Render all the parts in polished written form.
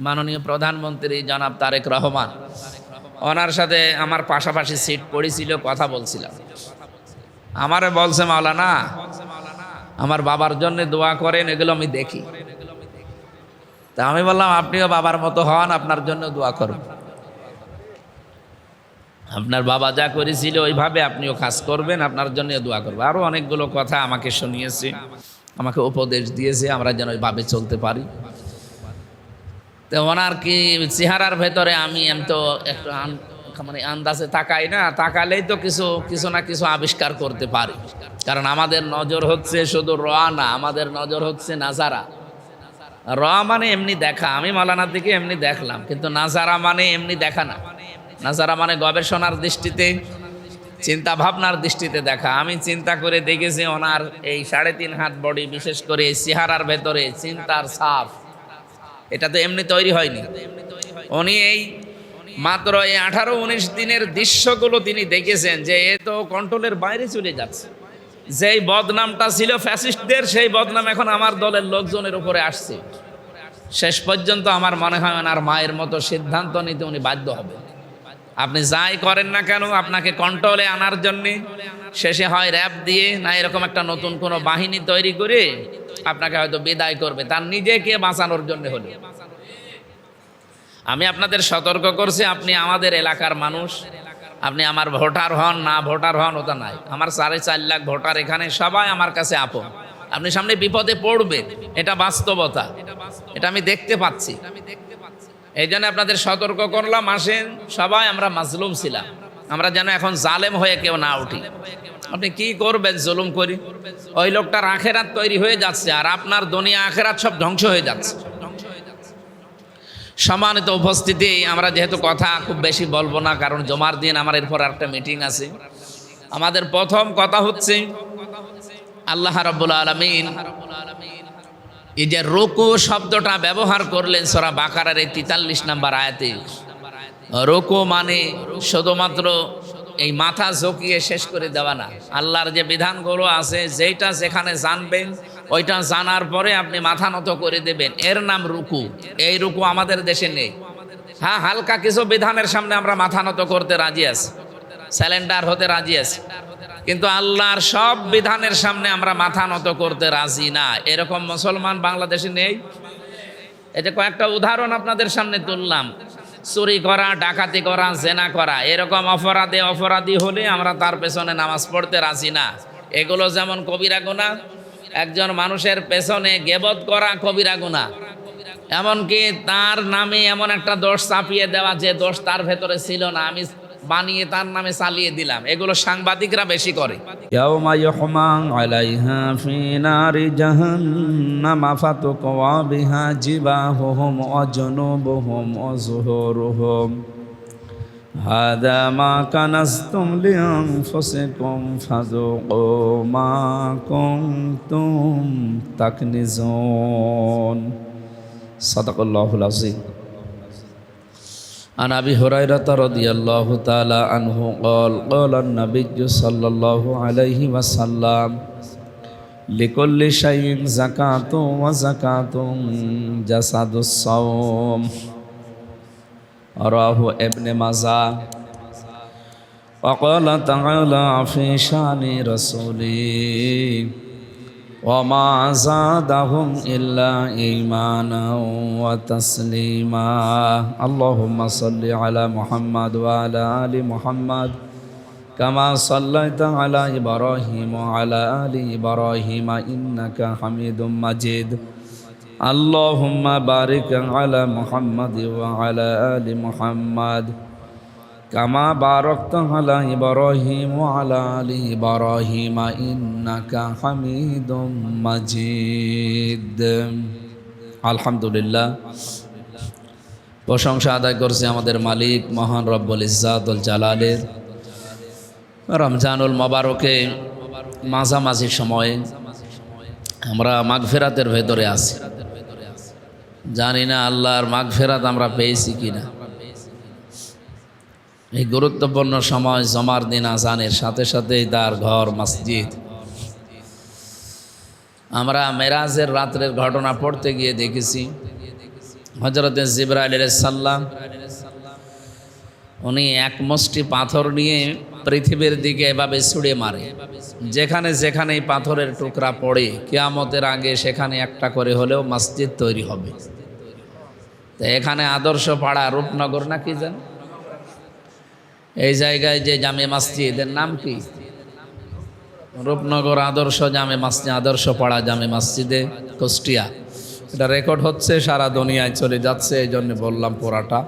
মাননীয় প্রধানমন্ত্রী জনাব তারেক রহমান, ওনার সাথে আমার পাশাপাশি সিট পড়েছিল, কথা বলছিলাম। আমারে বলছে, মাওলানা আমার বাবার জন্য দোয়া করেন, এগুলো আমি দেখি। তা আমি বললাম, আপনিও বাবার মতো হন, আপনার জন্য দোয়া করুন। আপনার বাবা যা করেছিল ওইভাবে আপনিও কাজ করবেন, আপনার জন্য দোয়া করবেন। আরও অনেকগুলো কথা আমাকে শুনিয়েছে, আমাকে উপদেশ দিয়েছে, আমরা যেন ওইভাবে চলতে পারি। তো ওনার কি চেহারার ভেতরে আমি তো একটু মানে আন্দাজে তাকাই না, তাকালেই তো কিছু না কিছু আবিষ্কার করতে পারি। কারণ আমাদের নজর হচ্ছে শুধু র না, আমাদের নজর হচ্ছে নাজারা। র মানে এমনি দেখা, আমি মাওলানার দিকে এমনি দেখলাম, কিন্তু নাজারা মানে এমনি দেখা না। নাজারা মানে গবেষণার দৃষ্টিতে, চিন্তা ভাবনার দৃষ্টিতে দেখা। আমি চিন্তা করে দেখেছি ওনার এই 3.5 হাত বডি, বিশেষ করে এই চেহারার ভেতরে চিন্তার ছাপ, এটা তো এমনি তৈরি হয়নি। উনি এই মাত্র এই 18-19 দিনের দৃশ্যগুলো তিনি দেখেছেন যে এ তো কন্ট্রোলের বাইরে চলে যাচ্ছে। যেই বদনামটা ছিল ফ্যাসিস্টদের, সেই বদনাম এখন আমার দলের লোকজনের উপরে আসছে। শেষ পর্যন্ত আমার মনে হয় ওনার মায়ের মতো সিদ্ধান্ত নিতে উনি বাধ্য হবে। আপনি যাই করেন না কেন, আপনাকে কন্ট্রোলে আনার জন্যে শেষে হয় র্যাব দিয়ে, না এরকম একটা নতুন কোনো বাহিনী তৈরি করে আপনাকে হয়তো বিদায় করবে, তার নিজেকে বাঁচানোর জন্য হলে। আমি আপনাদের সতর্ক করছি, আপনি আমাদের এলাকার মানুষ, আপনি আমার ভোটার হন না ভোটার হন ওটা নাই। আমার 4.5 লাখ ভোটার এখানে, সবাই আমার কাছে আপন। আপনি সামনে বিপদে পড়বেন, এটা বাস্তবতা, এটা আমি দেখতে পাচ্ছি। এই জন্য আপনাদের সতর্ক করলাম, আসেন সবাই আমরা মাজলুম ছিলাম, আমরা যেন এখন জালেম হয়ে কেউ না উঠি। আপনি কি করবেন জুলুম করি? ওই লোকটার আখেরাত তৈরি হয়ে যাচ্ছে, আর আপনার দুনিয়া আখেরাত সব ধ্বংস হয়ে যাচ্ছে। সম্মানিত উপস্থিতি, আমরা যেহেতু কথা খুব বেশি বলবো না, কারণ জমার দিন আমার এরপর একটা মিটিং আছে। আমাদের প্রথম কথা হচ্ছে, আল্লাহ রাব্বুল আলামিন এই যে রুকু শব্দটা ব্যবহার করলেন সূরা বাকারার 43 নম্বর আয়াতে। রুকু মানে শুধুমাত্র এই মাথা ঝুঁকিয়ে শেষ করে দেওয়া না। আল্লাহর যে বিধানগুলো আছে, যেটা যেখানে জানবেন ওইটা জানার পরে আপনি মাথা নত করে দেবেন, এর নাম রুকু। এই রুকু আমাদের দেশে নেই। হ্যাঁ, হালকা কিছু বিধানের সামনে আমরা মাথা নত করতে রাজি আছি, স্যালেন্ডার হতে রাজি আছি, কিন্তু আল্লাহর সব বিধানের সামনে আমরা মাথা নত করতে রাজি না। এরকম মুসলমান বাংলাদেশে নেই। এই যে কয়েকটা উদাহরণ আপনাদের সামনে তুললাম, চুরি করা, ডাকাতি করা, জেনা করা, এরকম অপরাধী হলে আমরা তার পেছনে নামাজ পড়তে রাজি না। এগুলো যেমন কবিরা গুনাহ, একজন মানুষের পেছনে গীবত করা কবিরা গুনাহ, এমনকি তার নামে এমন একটা দোষ চাপিয়ে দেওয়া যে দোষ তার ভেতরে ছিল না, আমি বানিয়ে তার নামে চালিয়ে দিলাম, এগুলো সাংবাদিকরা বেশি করে। ইয়াউমা ইউহমা আলাইহা ফি নারি জাহান্নাম ফাতুকওয়া বিহা জিবাহুহুম ওয়া জুনুবুহুম ওয়া যুহুরুহুম হাদা মা কানাজতুম লিআনফুসিকুম ফাযুকু মা কুনতুম তাকনিজুন। সাদাকাল্লাহুল আযীম। عن أبي هريرة رضي الله تعالى عنه قال قال النبي صلى الله عليه وسلم لكل شيء زكاة وزكاة جسد الصوم. رواه ابن ماجه. وقال تعالى في شان رسوله وما زادهم إلا إيمانا وتسليما. اللهم صل على محمد وعلى آل محمد كما صليت على إبراهيم وعلى آل إبراهيم إنك حميد مجيد. اللهم بارك على محمد وعلى آل محمد كما باركت على إبراهيم وعلى آل إبراهيم إنك حميد مجيد. আলহামদুলিল্লাহ, প্রশংসা আদায় করছি আমাদের মালিক মহান রব্বুল ইজ্জাতুল জালালের। রমজানুল মোবারকে মাঝামাঝি সময়ে আমরা মাগফিরাতের ভেতরে আছি। জানি না আল্লাহর মাগফিরাত আমরা পেয়েছি কিনা। এই গুরুত্বপূর্ণ সময়, জমার দিন, আজানের সাথে সাথেই তার ঘর মসজিদ। আমরা মেরাজের রাত্রের ঘটনা পড়তে গিয়ে দেখেছি হযরতে জিবরাইল আলাইহিস সালাম উনি এক মুষ্টি পাথর নিয়ে পৃথিবীর দিকে এভাবে ছুঁড়ে মারে, যেখানে যেখানে এই পাথরের টুকরা পড়ে কিয়ামতের আগে সেখানে একটা করে হলেও মসজিদ তৈরি হবে। তো এখানে আদর্শ পাড়া রূপনগর না কি জান, এই জায়গায় যে জামে মসজিদের নাম কি? রূপনগর আদর্শ জামে মসজিদ, আদর্শ পাড়া জামে মসজিদে কুষ্টিয়া। এটা রেকর্ড হচ্ছে, সারা দুনিয়ায় চলে যাচ্ছে, এই জন্য বললাম পুরাটা।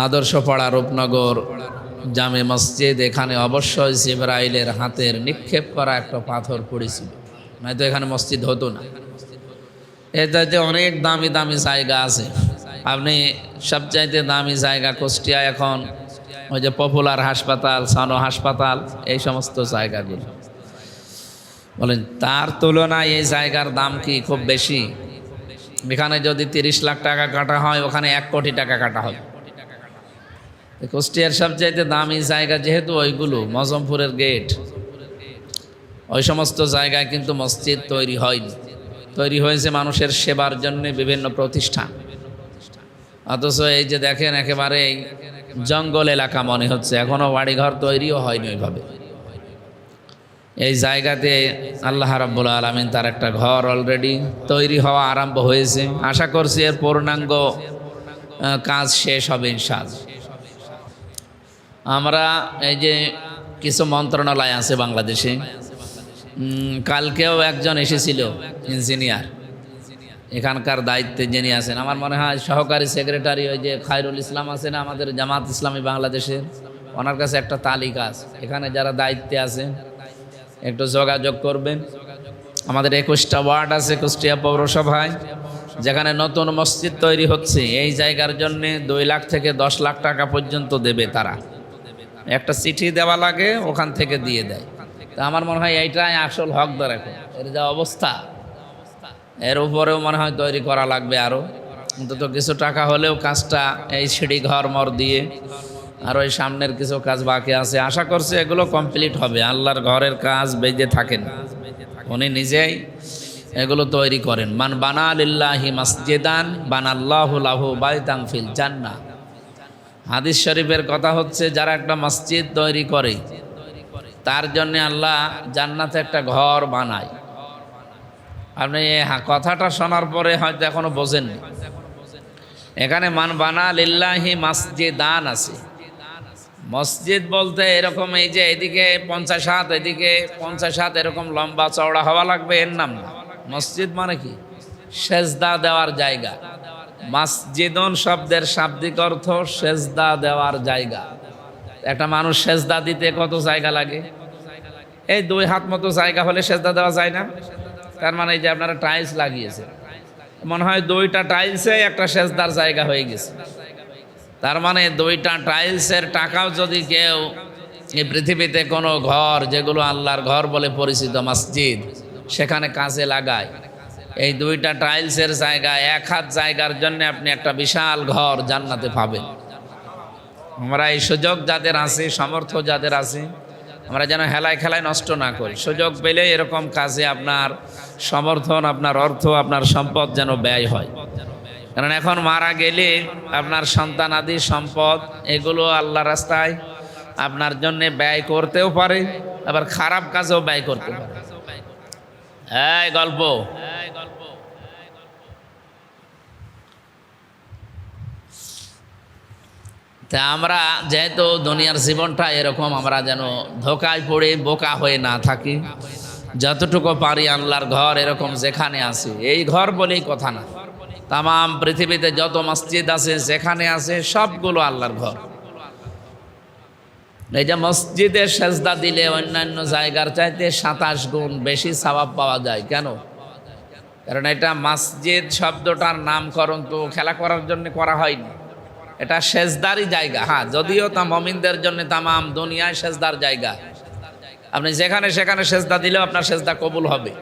আদর্শ পাড়া রূপনগর জামে মসজিদ, এখানে অবশ্যই জিবরাইলের হাতের নিক্ষেপ করা একটা পাথর পড়েছিল, নয়তো এখানে মসজিদ হতো না। এটাতে অনেক দামি দামি জায়গা আছে। আপনি সবচাইতে দামি জায়গা কুষ্টিয়া এখন ওই যে পপুলার হাসপাতাল, সানো হাসপাতাল, এই সমস্ত জায়গাগুলো বলেন, তার তুলনায় এই জায়গার দাম কি খুব বেশি? এখানে যদি 30 লাখ টাকা কাটা হয়, ওখানে 1 কোটি টাকা কাটা হবে। কুষ্টিয়ার সবচাইতে দামি জায়গা যেহেতু ওইগুলো, মজমপুরের গেট, ওই সমস্ত জায়গায় কিন্তু মসজিদ তৈরি হয়নি। তৈরি হয়েছে মানুষের সেবার জন্য বিভিন্ন প্রতিষ্ঠান। অথচ এই যে দেখেন একেবারে জঙ্গল এলাকা মনে হচ্ছে, এখনো বাড়িঘর তৈরিও হয়নি ওইভাবে। এই জায়গাতে আল্লাহ রাব্বুল আলামিন তার একটা ঘর অলরেডি তৈরি হওয়া আরম্ভ হয়েছে। আশা করছি এর পূর্ণাঙ্গ কাজ শেষ হবে ইনশাআল্লাহ। আমরা এই যে কিছু মন্ত্রণালয় আছে বাংলাদেশে, কালকেও একজন এসেছিল ইঞ্জিনিয়ার, এখানকার দায়িত্বে যিনি আছেন, আমার মনে হয় সহকারী সেক্রেটারি ওই যে খায়রুল ইসলাম আছে না আমাদের জামাত ইসলামী বাংলাদেশের, ওনার কাছে একটা তালিকা আছে। এখানে যারা দায়িত্বে আছেন একটু যোগাযোগ করবেন। আমাদের 21টা ওয়ার্ড আছে কুষ্টিয়া পৌরসভায়, যেখানে নতুন মসজিদ তৈরি হচ্ছে। এই জায়গার জন্য 2 লাখ থেকে 10 লাখ টাকা পর্যন্ত দেবে তারা। একটা চিঠি দেওয়া লাগে, ওখান থেকে দিয়ে দেয়। তা আমার মনে হয় এইটাই আসল হকদার। এখন এর যা অবস্থা, এর উপরেও মনে হয় তৈরি করা লাগবে আরও, অন্তত কিছু টাকা হলেও কাজটা, এই সিঁড়ি ঘর মর দিয়ে আর ওই সামনের কিছু কাজ বাকি আছে। আশা করছি এগুলো কমপ্লিট হবে। আল্লাহর ঘরের কাজ বেজে থাকেন, উনি নিজেই এগুলো তৈরি করেন। মান বানা লিল্লাহি মাসজিদান বানাল্লাহু লাহু বাইতান ফিল জান্নাহ। হাদিস শরীফের কথা হচ্ছে, যারা একটা মসজিদ তৈরি করে তার জন্য আল্লাহ জান্নাতে একটা ঘর বানায়। আপনি কথাটা শোনার পরে হয়তো এখনো বোঝেননি। এখানে মান বানা লিল্লাহি মাসজিদান আছে। মসজিদ বলতে এরকম এই যে এদিকে 50 হাত এদিকে 50 হাত এরকম লম্বা চওড়া হওয়া লাগবে, এর নাম না। মসজিদ মানে কি? সেজদা দেওয়ার জায়গা। মাসজিদুন শব্দের শাব্দিক অর্থ সেজদা দেওয়ার জায়গা। একটা মানুষ সেজদা দিতে কত জায়গা লাগে? এই 2 হাত মতো জায়গা হলে সেজদা দেওয়া যায় না? তার মানে এই যে আপনারা টাইলস লাগিয়েছে, মনে হয় 2টা টাইলসে একটা সেজদার জায়গা হয়ে গেছে। তার মানে 2টা টাইলসের টাকাও যদি কেউ এই পৃথিবীতে কোনো ঘর, যেগুলো আল্লাহর ঘর বলে পরিচিত মসজিদ, সেখানে কাজে লাগায়, এই 2টা টাইলসের জায়গায় 1 হাত জায়গার জন্য আপনি একটা বিশাল ঘর জান্নাতে পাবেন। আমরা এই সুযোগ যাদের আছে, সামর্থ্য যাদের আছে, আমরা যেন হেলায় খেলায় নষ্ট না করি। সুযোগ পেলে এরকম কাজে আপনার সমর্থন, আপনার অর্থ, আপনার সম্পদ যেন ব্যয় হয়। কারণ এখন মারা গেলে আপনার সন্তানাদি সম্পদ এগুলো আল্লাহ রাস্তায় আপনার জন্য ব্যয় করতেও পারে, আবার খারাপ কাজেও ব্যয় করতে পারে। এই গল্প তা আমরা যেহেতু দুনিয়ার জীবনটা এরকম, আমরা যেন ধোকায় পড়ে বোকা হয়ে না থাকি। যতটুকু পারি আল্লাহর ঘর এরকম যেখানে আছে, এই ঘর বলেই কথা না, তামাম পৃথিবীতে যত মসজিদ আছে যেখানে আছে সবগুলো আল্লাহর ঘর। এই যে মসজিদে সেজদা দিলে অন্যান্য জায়গার চাইতে 27 গুণ বেশি সওয়াব পাওয়া যায়। কেন? কারণ এটা মসজিদ শব্দটার নামকরণ তো খেলা করার জন্য করা হয়নি, এটা সেজদারই জায়গা। হ্যাঁ, যদিও তা মুমিনদের জন্য তামাম দুনিয়ায় সেজদার জায়গা, আপনি যেখানে সেখানে সেজদা দিলেও আপনার সেজদা কবুল হবে।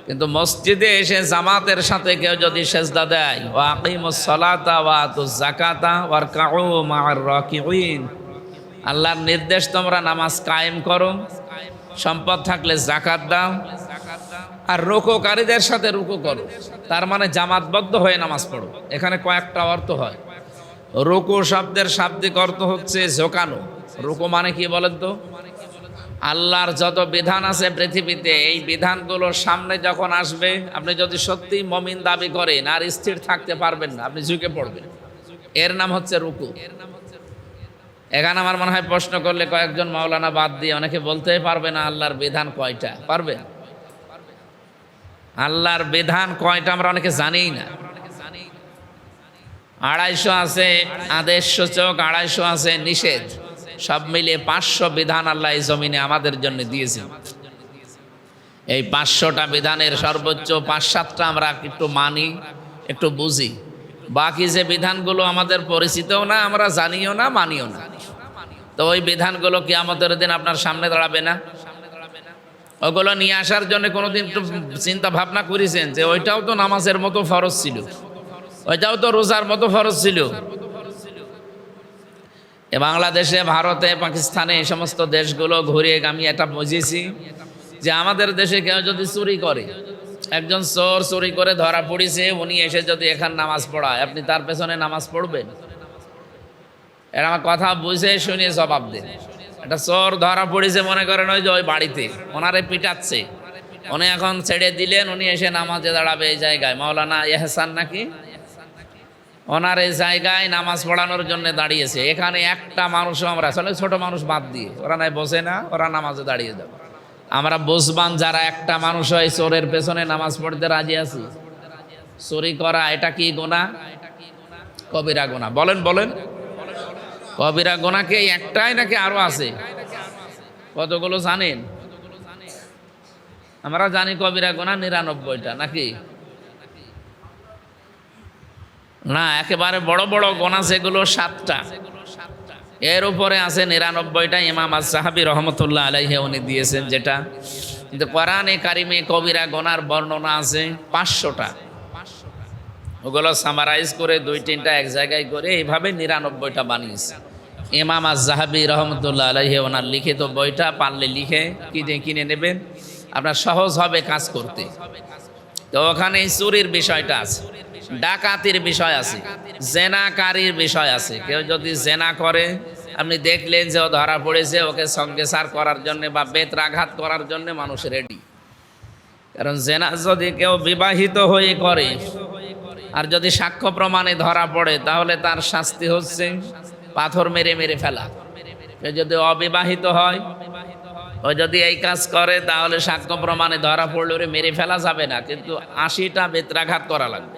কিন্তু মসজিদে এসে জামাতের সাথে কেউ যদি সেজদা দেয়, ওয়া আকিমুস সালাতা ওয়া আতুজ যাকাতা ওয়ারকাউ মা'আর রাকিঈন, আল্লাহর নির্দেশ তোমরা নামাজ কায়েম করো, সম্পদ থাকলে যাকাত দাও, আর রুকুকারীদের সাথে রুকু করো, তার মানে জামাতবদ্ধ হয়ে নামাজ পড়ো। এখানে কয়েকটা অর্থ হয়। রুকু শব্দের শাব্দিক অর্থ হচ্ছে ঝোঁকানো। রুকু মানে কি বলেন তো? আল্লাহর যত বিধান আছে পৃথিবীতে, এই বিধানগুলো সামনে যখন আসবে, আপনি যদি সত্যি মমিন দাবি করেন আর স্থির থাকতে পারবেন না, আপনি ঝুঁকে পড়বেন। এর নাম হচ্ছে রুকু। এখানে আমার মনে হয় প্রশ্ন করলে কয়েকজন মাওলানা বাদ দিয়ে অনেকে বলতেই পারবে না আল্লাহর বিধান কয়টা। পারবে? আল্লাহর বিধান কয়টা আমরা অনেকে জানিই না। 250 আছে আদেশ সূচক, 250 আছে নিষেধ, সব মিলিয়ে 500 বিধান আল্লাহ এই জমিনে আমাদের জন্য দিয়েছেন। এই 500টা বিধানের সর্বোচ্চ 5-7টা আমরা একটু মানি, একটু বুঝি। বাকি যে বিধানগুলো আমাদের পরিচিতও না, আমরা জানিও না, মানিও না, তো ওই বিধানগুলো কিয়ামতের দিন আপনার সামনে দাঁড়াবে না? ওগুলো নিয়ে আসার জন্য কোনোদিন একটু চিন্তা ভাবনা করেছেন যে ওইটাও তো নামাজের মতো ফরজ ছিল, ওইটাও তো রোজার মতো ফরজ ছিল? এ বাংলাদেশে, ভারতে, পাকিস্তানে, এই সমস্ত দেশগুলো ঘুরিয়ে আমি এটা বুঝেছি যে আমাদের দেশে কেউ যদি চুরি করে, একজন চোর চুরি করে ধরা পড়েছে, উনি এসে যদি এখান নামাজ পড়ায়, আপনি তার পেছনে নামাজ পড়বেন? এরা আমার কথা বুঝে শুনিয়ে জবাব দেন। একটা চোর ধরা পড়েছে, মনে করেন ওই যে ওই বাড়িতে ওনারে পিটাচ্ছে, উনি এখন ছেড়ে দিলেন, উনি এসে নামাজে দাঁড়াবে এই জায়গায়, মাওলানা ইহসান নাকি ওনার এই জায়গায় নামাজ পড়ানোর জন্য দাঁড়িয়েছে। এখানে একটা মানুষও আমরা, আসলে ছোট মানুষ বাদ দিয়ে, ওরা নাই বসে না, ওরা নামাজে দাঁড়িয়ে যাবে। আমরা বুঝবান যারা একটা মানুষ হয় চোরের পেছনে নামাজ পড়তে রাজি আছি। চুরি করা এটা কি গুনাহ? কবিরা গুনাহ। বলেন বলেন, কবিরা গুনাহ কি একটাই নাকি আরো আছে? কতগুলো জানেন? আমরা জানি কবিরা গুনাহ 99টা, নাকি না? একেবারে বড় বড় গুনাহ যেগুলো 7টা, এর উপরে আছে 99টা। ইমাম আজ-যাহাবী রহমতুল্লাহ আলাইহি উনি দিয়েছেন যেটা, কিন্তু কোরআনে কারিমে কবিরা গুনাহর বর্ণনা আছে 500টা। ওগুলো সামারাইজ করে 2-3টা এক জায়গায় করে এইভাবে 99টা বানিয়েছে ইমাম আজ-যাহাবী রহমতুল্লাহ আলাইহি। ওনার লিখিত বইটা পারলে লিখে কিনে নেবেন, আপনার সহজ হবে কাজ করতে। তো ওখানে চুরির বিষয়টা আছে, ডাকাতির বিষয় আছে, জেনাকারীর বিষয় আছে। কেউ যদি জেনা করে, আপনি দেখলেন যে ও ধরা পড়েছে, ওকে সংসার করার জন্য বা বেত্রাঘাত করার জন্য মানুষ রেডি। কারণ জেনা যদি কেউ বিবাহিত হয়ে করে আর যদি সাক্ষ্য প্রমাণে ধরা পড়ে, তাহলে তার শাস্তি হচ্ছে পাথর মেরে মেরে ফেলা। কেউ যদি অবিবাহিত হয়, ও যদি এই কাজ করে, তাহলে সাক্ষ্য প্রমাণে ধরা পড়লে ওরে মেরে ফেলা যাবে না, কিন্তু 80টা বেত্রাঘাত করা লাগবে।